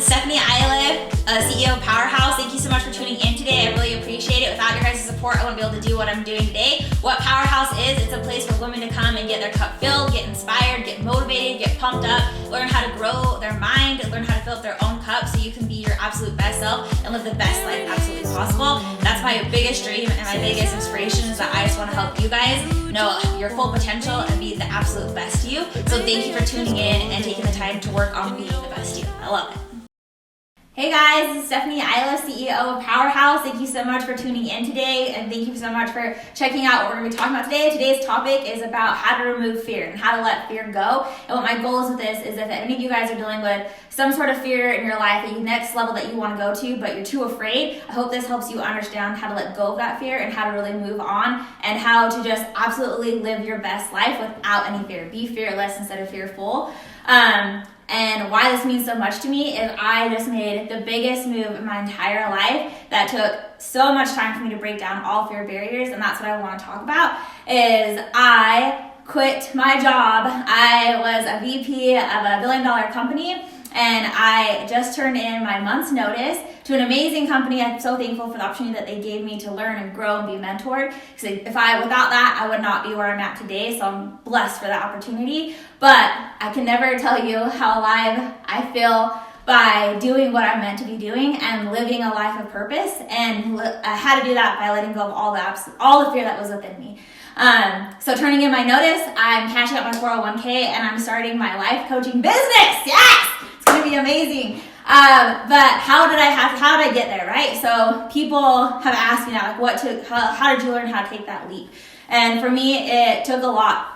Stephanie Eiliff, CEO of Powerhouse. Thank you so much for tuning in today. I really appreciate it. Without your guys' support, I wouldn't be able to do what I'm doing today. What Powerhouse is, it's a place for women to come and get their cup filled, get inspired, get motivated, get pumped up, learn how to grow their mind, learn how to fill up their own cup so you can be your absolute best self and live the best life absolutely possible. That's my biggest dream and my biggest inspiration is that I just want to help you guys know your full potential and be the absolute best you. So thank you for tuning in and taking the time to work on being the best you. I love it. Hey guys, this is Stephanie Eiliff, CEO of Powerhouse. Thank you so much for tuning in today, and thank you so much for checking out what we're going to be talking about today. Today's topic is about how to remove fear and how to let fear go. And what my goal is with this is if any of you guys are dealing with some sort of fear in your life, the next level that you want to go to, but you're too afraid, I hope this helps you understand how to let go of that fear and how to really move on and how to just absolutely live your best life without any fear. Be fearless instead of fearful. And why this means so much to me is I just made the biggest move in my entire life that took so much time for me to break down all fear barriers, and that's what I want to talk about, is I quit my job. I was a VP of a $1 billion company, and I just turned in my month's notice to an amazing company. I'm so thankful for the opportunity that they gave me to learn and grow and be mentored. Because without that, I would not be where I'm at today. So I'm blessed for that opportunity. But I can never tell you how alive I feel by doing what I'm meant to be doing and living a life of purpose. And I had to do that by letting go of all the fear that was within me. So turning in my notice, I'm cashing out my 401k and I'm starting my life coaching business. Yes! It's going to be amazing. But how did I get there, right? So people have asked me now, like, how did you learn how to take that leap? And for me, it took a lot.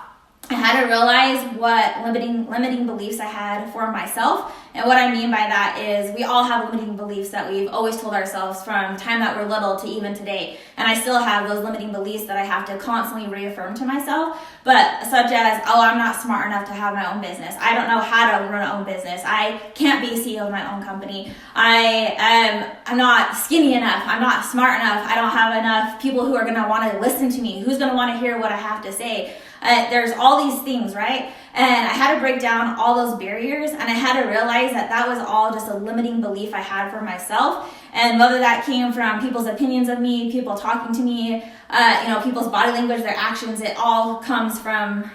I had to realize what limiting beliefs I had for myself. And what I mean by that is we all have limiting beliefs that we've always told ourselves from time that we're little to even today. And I still have those limiting beliefs that I have to constantly reaffirm to myself. But such as, I'm not smart enough to have my own business. I don't know how to run my own business. I can't be CEO of my own company. I'm not skinny enough. I'm not smart enough. I don't have enough people who are going to want to listen to me. Who's going to want to hear what I have to say? There's all these things, right? And I had to break down all those barriers, and I had to realize that was all just a limiting belief I had for myself. And whether that came from people's opinions of me, people talking to me, people's body language, their actions, it all comes from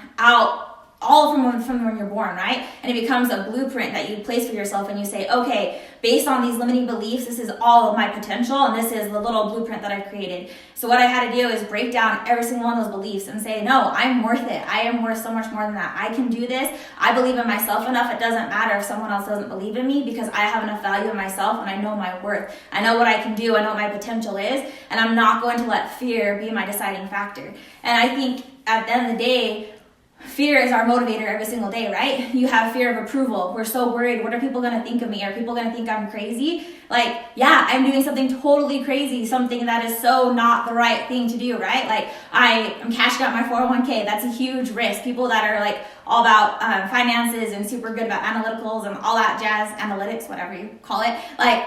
when you're born, right? And it becomes a blueprint that you place for yourself, and you say, okay, based on these limiting beliefs, this is all of my potential, and this is the little blueprint that I've created. So what I had to do is break down every single one of those beliefs and say, no, I'm worth it. I am worth so much more than that. I can do this. I believe in myself enough. It doesn't matter if someone else doesn't believe in me because I have enough value in myself and I know my worth. I know what I can do. I know what my potential is, and I'm not going to let fear be my deciding factor. And I think at the end of the day, fear is our motivator every single day, right? You have fear of approval. We're so worried. What are people going to think of me? Are people going to think I'm crazy? Like, yeah, I'm doing something totally crazy, something that is so not the right thing to do, right? Like, I'm cashing out my 401k. That's a huge risk. People that are like all about finances and super good about analyticals and all that jazz, analytics, whatever you call it, like,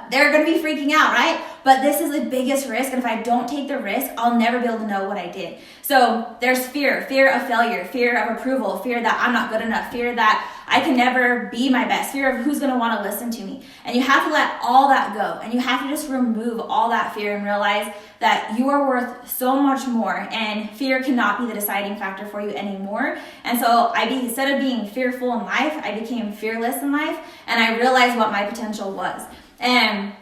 they're going to be freaking out, right? But this is the biggest risk, and if I don't take the risk, I'll never be able to know what I did. So there's fear of failure, fear of approval, fear that I'm not good enough, fear that I can never be my best, fear of who's going to want to listen to me. And you have to let all that go, and you have to just remove all that fear and realize that you are worth so much more, and fear cannot be the deciding factor for you anymore. And so instead of being fearful in life, I became fearless in life, and I realized what my potential was. And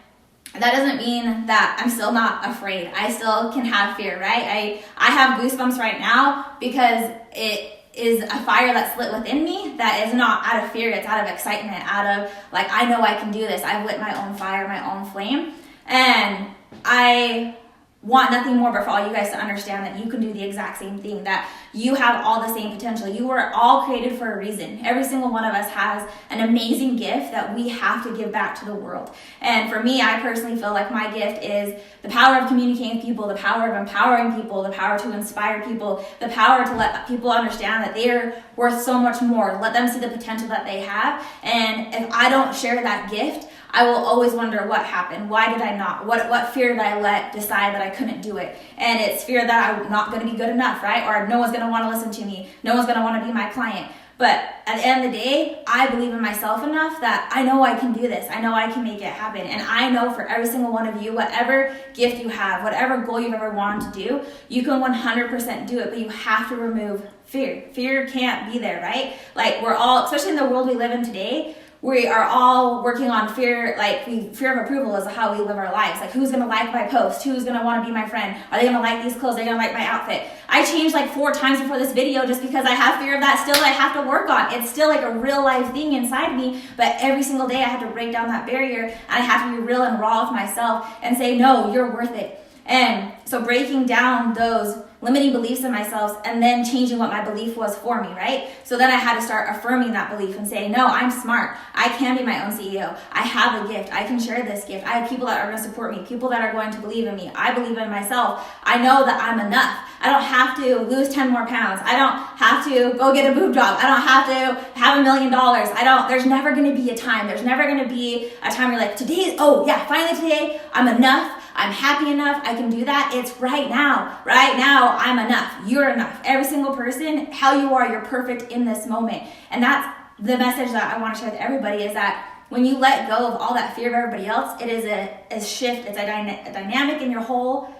that doesn't mean that I'm still not afraid. I still can have fear, right? I have goosebumps right now because it is a fire that's lit within me that is not out of fear. It's out of excitement, out of like, I know I can do this. I've lit my own fire, my own flame. And I want nothing more but for all you guys to understand that you can do the exact same thing, that you have all the same potential. You were all created for a reason. Every single one of us has an amazing gift that we have to give back to the world. And for me, I personally feel like my gift is the power of communicating with people, the power of empowering people, the power to inspire people, the power to let people understand that they're worth so much more, let them see the potential that they have. And if I don't share that gift, I will always wonder what happened. Why did I not? What fear did I let decide that I couldn't do it? And it's fear that I'm not going to be good enough, right? Or no one's going to want to listen to me. No one's going to want to be my client. But at the end of the day, I believe in myself enough that I know I can do this. I know I can make it happen. And I know for every single one of you, whatever gift you have, whatever goal you've ever wanted to do, you can 100% do it, but you have to remove fear. Fear can't be there, right? Like we're all, especially in the world we live in today, we are all working on fear, like fear of approval is how we live our lives. Like who's gonna like my post? Who's gonna wanna be my friend? Are they gonna like these clothes? Are they gonna like my outfit? I changed like 4 times before this video just because I have fear of that still that I have to work on. It's still like a real life thing inside me, but every single day I have to break down that barrier and I have to be real and raw with myself and say, no, you're worth it. And so breaking down those limiting beliefs in myself and then changing what my belief was for me, right? So then I had to start affirming that belief and saying, no, I'm smart. I can be my own CEO. I have a gift. I can share this gift. I have people that are going to support me, people that are going to believe in me. I believe in myself. I know that I'm enough. I don't have to lose 10 more pounds. I don't have to go get a boob job. I don't have to have $1 million. There's never going to be a time. There's never going to be a time where you're like, finally today, I'm enough. I'm happy enough. I can do that. It's right now. Right now, I'm enough. You're enough. Every single person, how you are, you're perfect in this moment. And that's the message that I want to share with everybody is that when you let go of all that fear of everybody else, it is a shift. It's a dynamic in your whole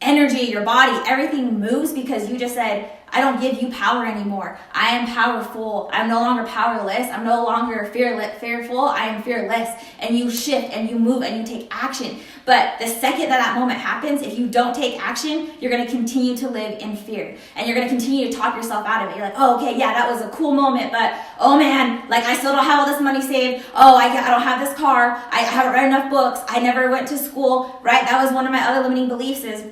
energy, your body. Everything moves because you just said, I don't give you power anymore. I am powerful. I'm no longer powerless. I'm no longer fearful. I am fearless. And you shift and you move and you take action. But the second that moment happens, if you don't take action, you're going to continue to live in fear. And you're going to continue to talk yourself out of it. You're like, oh, okay, yeah, that was a cool moment. But, oh man, like I still don't have all this money saved. Oh, I don't have this car. I haven't read enough books. I never went to school, right? That was one of my other limiting beliefs is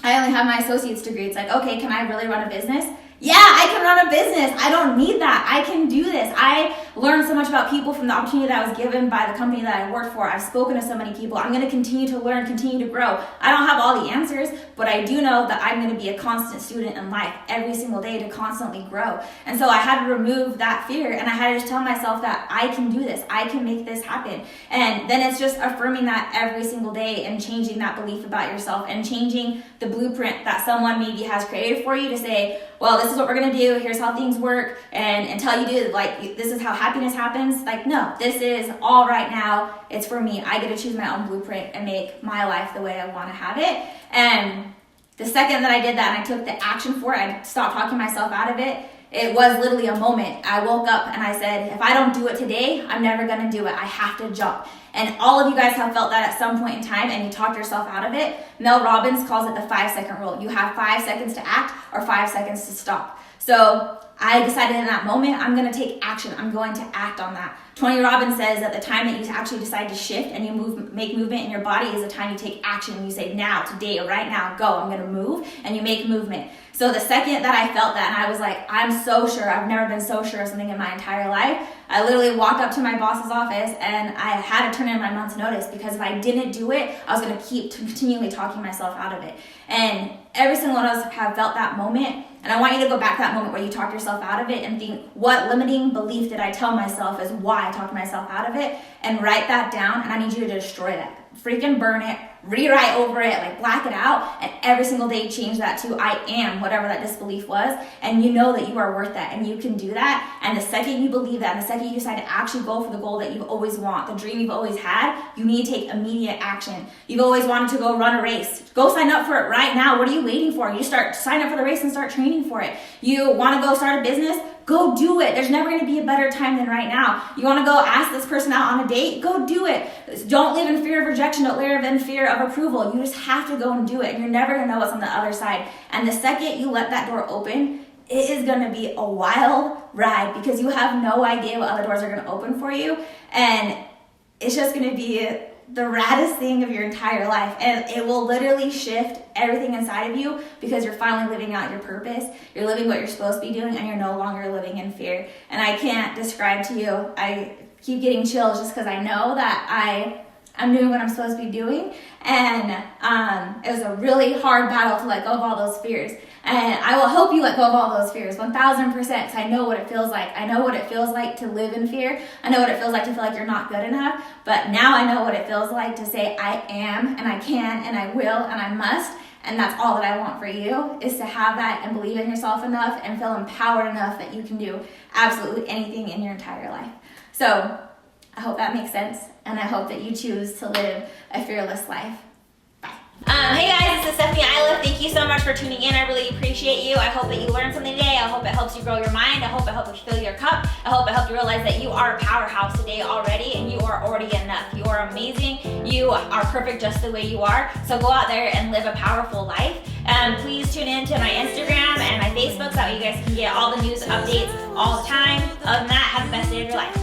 I only have my associate's degree. It's like, okay, can I really run a business? Yeah, I can run a business. I don't need that. I can do this. I learned so much about people from the opportunity that I was given by the company that I worked for. I've spoken to so many people. I'm going to continue to learn, continue to grow. I don't have all the answers, but I do know that I'm going to be a constant student in life every single day to constantly grow. And so I had to remove that fear and I had to just tell myself that I can do this. I can make this happen. And then it's just affirming that every single day and changing that belief about yourself and changing the blueprint that someone maybe has created for you to say, well, this is what we're going to do. Here's how things work. And until you do, like, this is how happiness happens. Like, no, this is all right now. It's for me. I get to choose my own blueprint and make my life the way I want to have it. And the second that I did that and I took the action for it, I stopped talking myself out of it. It was literally a moment. I woke up and I said, if I don't do it today, I'm never going to do it. I have to jump. And all of you guys have felt that at some point in time and you talked yourself out of it. Mel Robbins calls it the 5-second rule. You have 5 seconds to act or 5 seconds to stop. So I decided in that moment, I'm going to take action. I'm going to act on that. Tony Robbins says that the time that you actually decide to shift and you make movement in your body is the time you take action. You say, now, today, right now, go. I'm going to move, and you make movement. So the second that I felt that, and I was like, I'm so sure. I've never been so sure of something in my entire life. I literally walked up to my boss's office, and I had to turn in my month's notice because if I didn't do it, I was going to keep continually talking myself out of it. And every single one of us have felt that moment. And I want you to go back to that moment where you talked yourself out of it and think, what limiting belief did I tell myself is why I talked myself out of it? And write that down, and I need you to destroy that. Freaking burn it, rewrite over it, like black it out, and every single day change that to I am whatever that disbelief was, and you know that you are worth that, and you can do that. And the second you believe that, and the second you decide to actually go for the goal that you've always wanted, the dream you've always had, you need to take immediate action. You've always wanted to go run a race. Go sign up for it right now. What are you waiting for? You sign up for the race and start training for it. You want to go start a business? Go do it. There's never going to be a better time than right now. You want to go ask this person out on a date? Go do it. Don't live in fear of rejection. Don't live in fear of approval. You just have to go and do it. And you're never going to know what's on the other side. And the second you let that door open, it is going to be a wild ride because you have no idea what other doors are going to open for you. And it's just going to be the raddest thing of your entire life, and it will literally shift everything inside of you because you're finally living out your purpose. You're living what you're supposed to be doing, and you're no longer living in fear. And I can't describe to you, I keep getting chills just because I know that I'm doing what I'm supposed to be doing. And it was a really hard battle to let go of all those fears. And I will help you let go of all those fears 1000%, because I know what it feels like. I know what it feels like to live in fear. I know what it feels like to feel like you're not good enough. But now I know what it feels like to say I am, and I can, and I will, and I must. And that's all that I want for you, is to have that and believe in yourself enough and feel empowered enough that you can do absolutely anything in your entire life. So I hope that makes sense, and I hope that you choose to live a fearless life. Hey guys, this is Stephanie Iliff. Thank you so much for tuning in. I really appreciate you. I hope that you learned something today. I hope it helps you grow your mind. I hope it helps you fill your cup. I hope it helped you realize that you are a powerhouse today already, and you are already enough. You are amazing. You are perfect just the way you are. So go out there and live a powerful life. Please tune in to my Instagram and my Facebook so that you guys can get all the news updates all the time. Other than that, have the best day of your life.